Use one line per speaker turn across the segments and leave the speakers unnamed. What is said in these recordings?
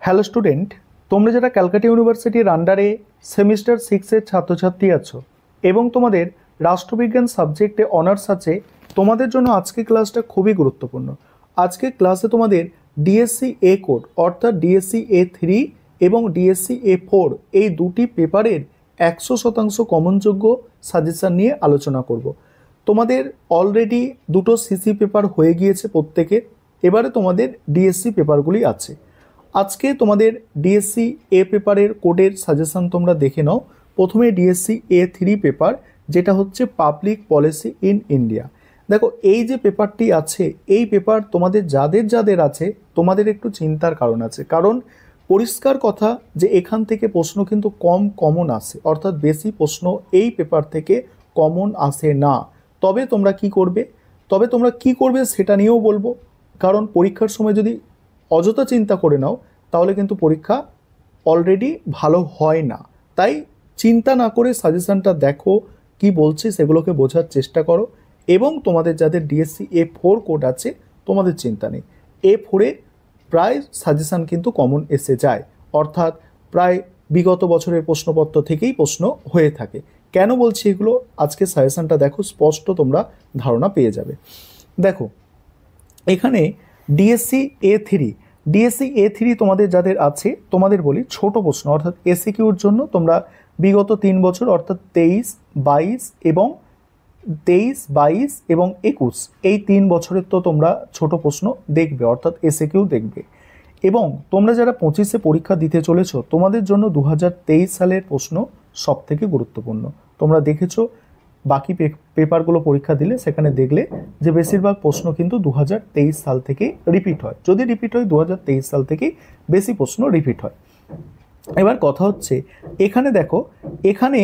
Hello student, তোমরা যারা ক্যালকাটা ইউনিভার্সিটির আন্ডারে সেমিস্টার 6-এর ছাত্রছাত্রী আছো এবং তোমাদের রাষ্ট্রবিজ্ঞান সাবজেক্টে অনার্স আছে, তোমাদের জন্য আজকে ক্লাসটা খুবই গুরুত্বপূর্ণ। আজকে ক্লাসে তোমাদের ডিএসসি এ কোড অর্থাৎ ডিএসসি A3 এবং ডিএসসি A4 এই দুটি পেপারের 100% কমনযোগ্য সাজেশন নিয়ে আলোচনা করব। তোমাদের অলরেডি দুটো সিসি পেপার হয়ে গিয়েছে প্রত্যেকে, এবারে তোমাদের ডিএসসি পেপারগুলি আছে। আজকে তোমাদের ডিএসসি এ পেপারের কোডের সাজেশন তোমরা দেখে নাও। প্রথমে ডিএসসি A3 পেপার, যেটা হচ্ছে পাবলিক পলিসি ইন ইন্ডিয়া। দেখো, এই যে পেপারটি আছে, এই পেপার তোমাদের যাদের যাদের আছে তোমাদের একটু চিন্তার কারণ আছে, কারণ পরিষ্কার কথা যে এখান থেকে প্রশ্ন কিন্তু কমন আসে, অর্থাৎ বেশি প্রশ্ন এই পেপার থেকে কমন আসে না। তবে তোমরা কি করবে সেটা নিয়েও বলবো, কারণ পরীক্ষার সময় যদি অযথা চিন্তা করে নাও তাহলে কিন্তু পরীক্ষা অলরেডি ভালো হয় না। তাই চিন্তা না করে সাজেশনটা দেখো, কি বলছে সেগুলোকে বোঝার চেষ্টা করো। এবং তোমাদের যাদের ডিএসসি A4 কোড আছে তোমাদের চিন্তা নেই, A4-এ প্রায় সাজেশন কিন্তু কমন এসে যায়, অর্থাৎ প্রায় বিগত বছরের প্রশ্নপত্র থেকেই প্রশ্ন হয়ে থাকে। কেন বলছি এগুলো, আজকে সাজেশনটা দেখো, স্পষ্ট তোমরা ধারণা পেয়ে যাবে। দেখো এখানে ডিএসসি A3 তোমাদের যাদের আছে তোমাদের বলি ছোট প্রশ্ন, অর্থাৎ এসিকিউর জন্য তোমরা বিগত 3 বছর অর্থাৎ 23, 22 এবং 21 এই 3 বছরের তো তোমরা ছোট প্রশ্ন দেখবে, অর্থাৎ এসিকিউ দেখবে। এবং তোমরা যারা 25-এ পরীক্ষা দিতে চলেছো তোমাদের জন্য 2023 সালের প্রশ্ন সব থেকে গুরুত্বপূর্ণ। তোমরা দেখেছো বাকি পেপারগুলো পরীক্ষা দিলে সেখানে দেখলে যে বেশিরভাগ প্রশ্ন কিন্তু 2023 সাল থেকে রিপিট হয়। যদি রিপিট হয় 2023 সাল থেকেই বেশি প্রশ্ন রিপিট হয়। এবার কথা হচ্ছে এখানে দেখো, এখানে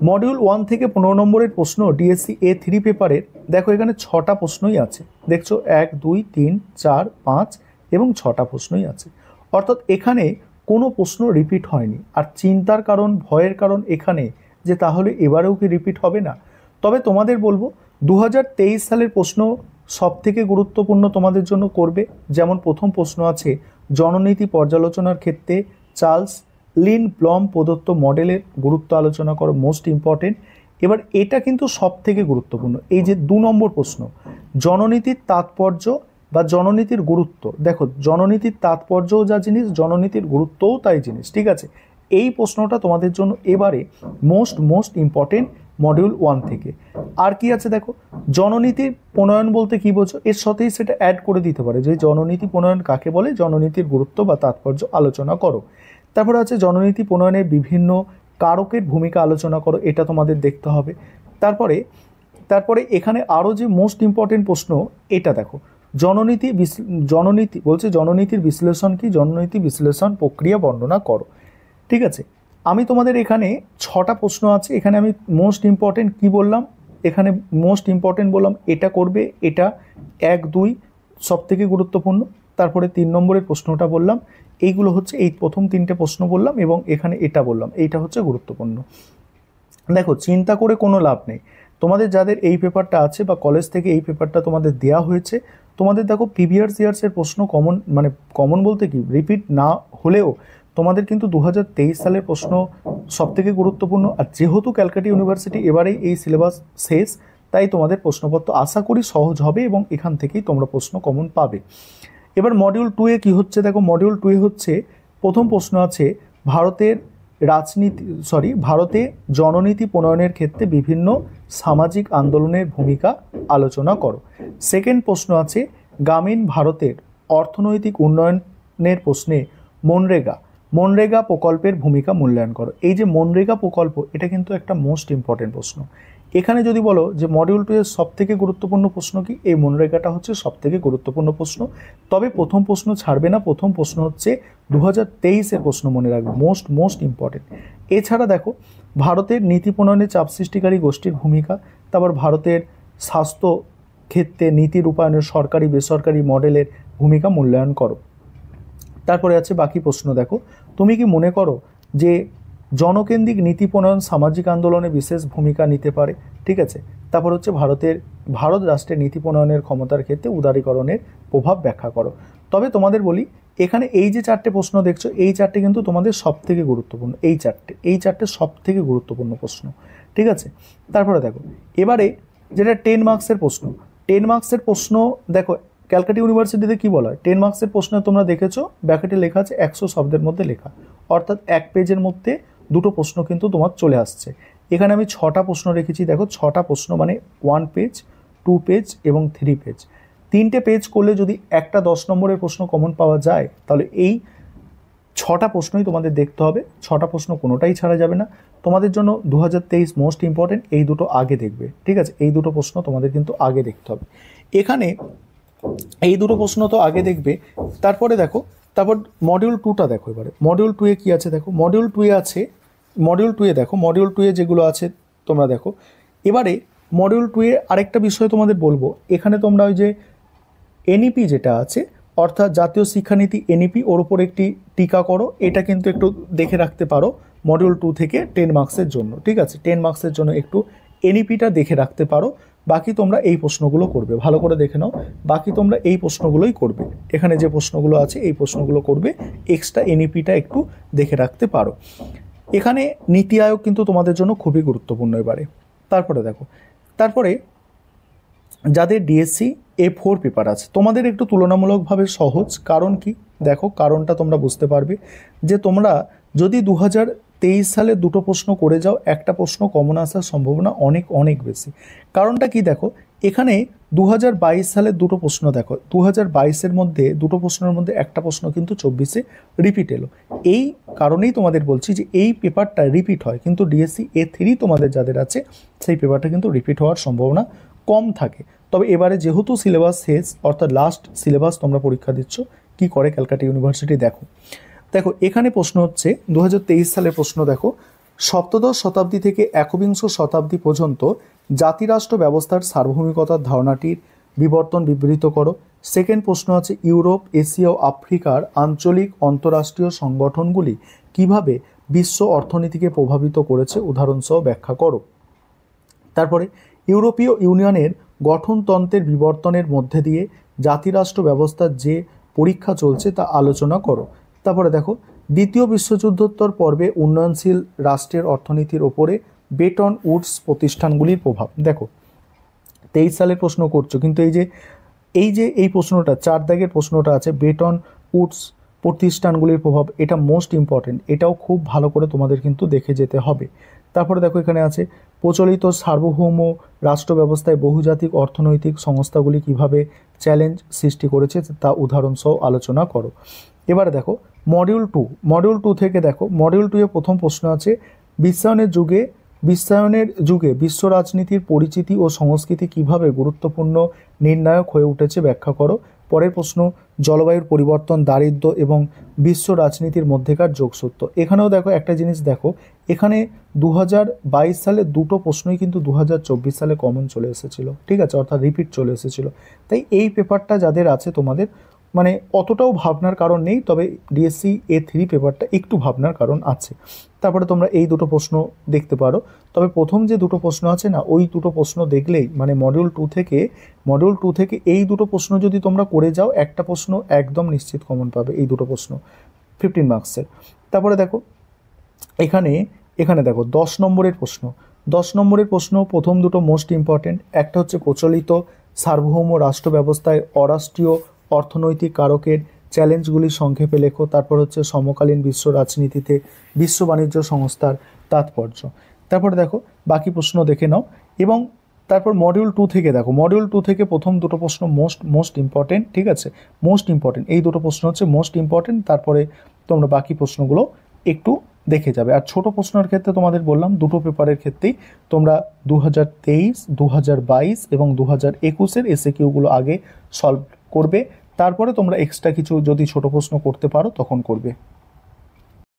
মডিউল 1 থেকে 15 নম্বরের প্রশ্ন ডিএসসি A3 পেপারের, দেখো এখানে 6টা প্রশ্নই আছে। দেখছো 1, 2, 3, 4, 5 এবং 6টা প্রশ্নই আছে, অর্থাৎ এখানে কোনো প্রশ্ন রিপিট হয়নি। আর চিন্তার কারণ, ভয়ের কারণ এখানে যে তাহলে এবারেও কি রিপিট হবে না। তবে তোমাদের বলবো 2023 সালের প্রশ্ন সব থেকে গুরুত্বপূর্ণ তোমাদের জন্য করবে। যেমন প্রথম প্রশ্ন আছে, জননীতি পর্যালোচনার ক্ষেত্রে চার্লস লিনব্লম প্রদত্ত মডেলের গুরুত্ব আলোচনা করো, মোস্ট ইম্পর্টেন্ট। এবার এটা কিন্তু সব থেকে গুরুত্বপূর্ণ, এই যে 2 নম্বর প্রশ্ন, জননীতির তাৎপর্য বা জননীতির গুরুত্ব। দেখো জননীতির তাৎপর্যও যা জিনিস, জননীতির গুরুত্বও তাই জিনিস, ঠিক আছে। এই প্রশ্নটা তোমাদের জন্য এবারে মোস্ট ইম্পর্টেন্ট মডিউল 1 থেকে। আর কি আছে দেখো, জননীতির প্রণয়ন বলতে কি বোঝো, এর সাথেই সেটা অ্যাড করে দিতে পারে যে জননীতি প্রণয়ন কাকে বলে, জননীতির গুরুত্ব বা তাৎপর্য আলোচনা করো। তারপরে আছে জননীতি প্রণয়নের বিভিন্ন কারকের ভূমিকা আলোচনা করো, এটা তোমাদের দেখতে হবে। তারপরে এখানে আরও যে মোস্ট ইম্পর্টেন্ট প্রশ্ন এটা দেখো, জননীতি বলছে জননীতির বিশ্লেষণ কি, জননীতি বিশ্লেষণ প্রক্রিয়া বর্ণনা করো, ঠিক আছে। আমি তোমাদের এখানে 6টা প্রশ্ন আছে, এখানে আমি মোস্ট ইম্পর্টেন্ট কি বললাম, এখানে মোস্ট ইম্পর্টেন্ট বললাম এটা করবে, এটা 1, 2 সব থেকে গুরুত্বপূর্ণ। তারপরে 3 নম্বরের প্রশ্নটা বললাম, এইগুলো হচ্ছে এই প্রথম 3টে প্রশ্ন বললাম এবং এখানে এটা বললাম, এইটা হচ্ছে গুরুত্বপূর্ণ। দেখো চিন্তা করে কোনো লাভ নেই, তোমাদের যাদের এই পেপারটা আছে বা কলেজ থেকে এই পেপারটা তোমাদের দেওয়া হয়েছে, তোমাদের দেখো প্রিভিয়াস ইয়ার্সের প্রশ্ন কমন বলতে কি রিপিট না হলেও তোমাদের কিন্তু 2023 সালের প্রশ্ন সব থেকে গুরুত্বপূর্ণ। আর যেহেতু ক্যালকাটা ইউনিভার্সিটি এবারেই এই সিলেবাস শেষ, তাই তোমাদের প্রশ্নপত্র আশা করি সহজ হবে এবং এখান থেকেই তোমরা প্রশ্ন কমন পাবে। এবার মডিউল 2-এ কি হচ্ছে দেখো, মডিউল 2-এ হচ্ছে প্রথম প্রশ্ন আছে ভারতে জননীতি প্রণয়নের ক্ষেত্রে বিভিন্ন সামাজিক আন্দোলনের ভূমিকা আলোচনা করো। সেকেন্ড প্রশ্ন আছে গ্রামীণ ভারতের অর্থনৈতিক উন্নয়নের প্রশ্নে মনরেগা প্রকল্পের ভূমিকা মূল্যায়ন করো। এই যে মনরেগা প্রকল্প, এটা কিন্তু একটা মোস্ট ইম্পর্টেন্ট প্রশ্ন। এখানে যদি বলো যে মডিউল 2-এর সব থেকে গুরুত্বপূর্ণ প্রশ্ন কি, এই মনরেগাটা হচ্ছে সব থেকে গুরুত্বপূর্ণ প্রশ্ন। তবে প্রথম প্রশ্ন ছাড়বে না, প্রথম প্রশ্ন হচ্ছে 2023-এর প্রশ্ন, মনে রাখবে মোস্ট ইম্পর্টেন্ট। এছাড়া দেখো ভারতের নীতি প্রণয়নে চাপ সৃষ্টিকারী গোষ্ঠীর ভূমিকা, তারপর ভারতের স্বাস্থ্য ক্ষেত্রে নীতি রূপায়ণের সরকারি বেসরকারি মডেলের ভূমিকা মূল্যায়ন করো। তারপরে আছে বাকি প্রশ্ন, দেখো তুমি কি মনে করো যে জনকেন্দ্রিক নীতি প্রণয়ন সামাজিক আন্দোলনে বিশেষ ভূমিকা নিতে পারে, ঠিক আছে। তারপর হচ্ছে ভারতের ভারত রাষ্ট্রের নীতি প্রণয়নের ক্ষমতার ক্ষেত্রে উদারীকরণের প্রভাব ব্যাখ্যা করো। তবে তোমাদের বলি, এখানে এই যে চারটে প্রশ্ন দেখছো, এই চারটে কিন্তু তোমাদের সব থেকে গুরুত্বপূর্ণ। এই চারটে সব থেকে গুরুত্বপূর্ণ প্রশ্ন, ঠিক আছে। তারপরে দেখো, এবারে যেটা 10 মার্কসের প্রশ্ন, 10 মার্কসের প্রশ্ন দেখো ক্যালকাটা ইউনিভার্সিটিতে কি বলা হয়, 10 মার্কসের প্রশ্ন তোমরা দেখেছো ব্র্যাকেটে লেখা আছে 100 শব্দের মধ্যে লেখা, অর্থাৎ এক পেজের মধ্যে দুটো প্রশ্ন কিন্তু তোমার চলে আসছে। এখানে আমি 6টা প্রশ্ন রেখেছি, দেখো 6টা প্রশ্ন মানে 1 পেজ, 2 পেজ এবং 3 পেজ। 3টে পেজ করলে যদি একটা 10 নম্বরের প্রশ্ন কমন পাওয়া যায়, তাহলে এই 6টা প্রশ্নই তোমাদের দেখতে হবে। 6টা প্রশ্ন কোনোটাই ছাড়া যাবে না। তোমাদের জন্য 2023 মোস্ট ইম্পর্টেন্ট, এই দুটো আগে দেখবে, ঠিক আছে। এই দুটো প্রশ্ন তোমাদের কিন্তু আগে দেখতে হবে। এখানে এই দুটো প্রশ্ন তো আগে দেখবে। তারপরে দেখো, তারপর মডিউল 2টা দেখো। এবারে মডিউল 2 এ কি আছে দেখো, মডিউল 2 এ আছে, মডিউল 2 এ দেখো, মডিউল 2 এ যেগুলো আছে তোমরা দেখো। এবারে মডিউল 2 এ আরেকটা বিষয় তোমাদের বলবো, এখানে তোমরা ওই যে এনইপি যেটা আছে, অর্থাৎ জাতীয় শিক্ষানীতি এনইপি, ওর উপর একটি টিকা করো, এটা কিন্তু একটু দেখে রাখতে পারো মডিউল 2 থেকে 10 মার্কসের জন্য, ঠিক আছে। 10 মার্কসের জন্য একটু এনইপিটা দেখে রাখতে পারো। বাকি তোমরা এই প্রশ্নগুলো করবে, ভালো করে দেখে নাও, বাকি তোমরা এই প্রশ্নগুলোই করবে। এখানে যে প্রশ্নগুলো আছে এই প্রশ্নগুলো করবে, এক্সট্রা এনইপিটা একটু দেখে রাখতে পারো। এখানে নীতি আয়োগ কিন্তু তোমাদের জন্য খুবই গুরুত্বপূর্ণ এবারে। তারপরে দেখো, তারপরে যাদের ডিএসসি A4 পেপার আছে তোমাদের একটু তুলনামূলকভাবে সহজ। কারণ কি দেখো, কারণটা তোমরা বুঝতে পারবে যে তোমরা যদি 2023 সালে দুটো প্রশ্ন করে যাও, একটা প্রশ্ন কমন আসার সম্ভাবনা অনেক অনেক বেশি। কারণটা কি দেখো, এখানে 2022 সালের দুটো প্রশ্ন দেখো, 2022-এর মধ্যে দুটো প্রশ্নের মধ্যে একটা প্রশ্ন কিন্তু 24-এ রিপিট এলো। এই কারণেই তোমাদের বলছি যে এই পেপারটা রিপিট হয়, কিন্তু ডিএসসি A3 তোমাদের যাদের আছে সেই পেপারটা কিন্তু রিপিট হওয়ার সম্ভাবনা কম থাকে। তবে এবারে যেহেতু সিলেবাস শেষ, অর্থাৎ লাস্ট সিলেবাস তোমরা পরীক্ষা দিচ্ছ, কি করে ক্যালকাটা ইউনিভার্সিটি দেখো। দেখো এখানে প্রশ্ন হচ্ছে 2023 সালের প্রশ্ন দেখো, সপ্তদশ শতাব্দী থেকে একবিংশ শতাব্দী পর্যন্ত জাতিরাষ্ট্র ব্যবস্থার সার্বভৌমিকতার ধারণাটির বিবর্তন বিবৃত করো। সেকেন্ড প্রশ্ন আছে, ইউরোপ, এশিয়া ও আফ্রিকার আঞ্চলিক অন্তরাষ্ট্রীয় সংগঠনগুলি কিভাবে বিশ্ব অর্থনীতিকে প্রভাবিত করেছে, উদাহরণসহ ব্যাখ্যা করো। তারপরে ইউরোপীয় ইউনিয়নের গঠনতন্ত্রের বিবর্তনের মধ্যে দিয়ে জাতিরাষ্ট্র ব্যবস্থার যে পরীক্ষা চলছে তা আলোচনা করো। তারপরে দেখো, দ্বিতীয় বিশ্বযুদ্ধোত্তর পর্বে উন্নয়নশীল রাষ্ট্রের অর্থনীতির ওপরে বেটন উডস প্রতিষ্ঠানগুলির প্রভাব। দেখো 23 সালের প্রশ্ন করছো, কিন্তু এই প্রশ্নটা 4 দাগের প্রশ্নটা আছে, বেটন উডস প্রতিষ্ঠানগুলির প্রভাব, এটা মোস্ট ইম্পর্টেন্ট, এটাও খুব ভালো করে তোমাদের কিন্তু দেখে যেতে হবে। তারপরে দেখো এখানে আছে, প্রচলিত সার্বভৌম রাষ্ট্র ব্যবস্থায় বহুজাতিক অর্থনৈতিক সংস্থাগুলি কিভাবে চ্যালেঞ্জ সৃষ্টি করেছে তা উদাহরণসহ আলোচনা করো। এবারে দেখো মডিউল 2 থেকে দেখো, মডিউল 2 এ প্রথম প্রশ্ন আছে, বিশ্বায়নের যুগে বিশ্ব রাজনীতির পরিচিতি ও সংস্কৃতি কিভাবে গুরুত্বপূর্ণ নির্ণায়ক হয়ে উঠেছে ব্যাখ্যা করো। পরের প্রশ্ন, জলবায়ুর পরিবর্তন, দারিদ্র্য এবং বিশ্ব রাজনীতির মধ্যেকার যোগসূত্র। এখানেও দেখো একটা জিনিস দেখো, এখানে 2022 সালে দুটো প্রশ্নই কিন্তু 2024 সালে কমন চলে এসেছিল, ঠিক আছে, অর্থাৎ রিপিট চলে এসেছিল। তাই এই পেপারটা যাদের আছে তোমাদের মানে অতটাও ভাবনার কারণ নেই, তবে ডিএসসি A3 পেপারটা একটু ভাবনার কারণ আছে। তারপরে তোমরা এই দুটো প্রশ্ন দেখতে পারো, তবে প্রথম যে দুটো প্রশ্ন আছে না, ওই দুটো প্রশ্ন দেখলেই মানে মডিউল 2 থেকে এই দুটো প্রশ্ন যদি তোমরা করে যাও, একটা প্রশ্ন একদম নিশ্চিত কমন পাবে, এই দুটো প্রশ্ন 15 মার্কসের। তারপরে দেখো এখানে দেখো 10 নম্বরের প্রশ্ন, প্রথম দুটো মোস্ট ইম্পর্টেন্ট। একটা হচ্ছে প্রচলিত সার্বভৌম রাষ্ট্র ব্যবস্থায় অরাষ্ট্রীয় অর্থনৈতিক কারকের চ্যালেঞ্জগুলি সংক্ষেপে লেখো। তারপর হচ্ছে সমকালীন বিশ্ব রাজনীতিতে বিশ্ব বাণিজ্য সংস্থার তাৎপর্য। তারপরে দেখো বাকি প্রশ্ন দেখে নাও। এবং তারপর মডিউল 2 থেকে দেখো, মডিউল 2 থেকে প্রথম দুটো প্রশ্ন মোস্ট ইম্পর্টেন্ট, ঠিক আছে, মোস্ট ইম্পর্টেন্ট, এই দুটো প্রশ্ন হচ্ছে মোস্ট ইম্পর্টেন্ট। তারপরে তোমরা বাকি প্রশ্নগুলো একটু দেখে যাবে। আর ছোট প্রশ্নের ক্ষেত্রে তোমাদের বললাম দুটো পেপারের ক্ষেত্রেই তোমরা 2023, 2022 এবং 2021-এর এসএকিউগুলো আগে সলভ করবে, তারপরে তোমরা এক্সট্রা কিছু যদি ছোট প্রশ্ন করতে পারো তখন করবে।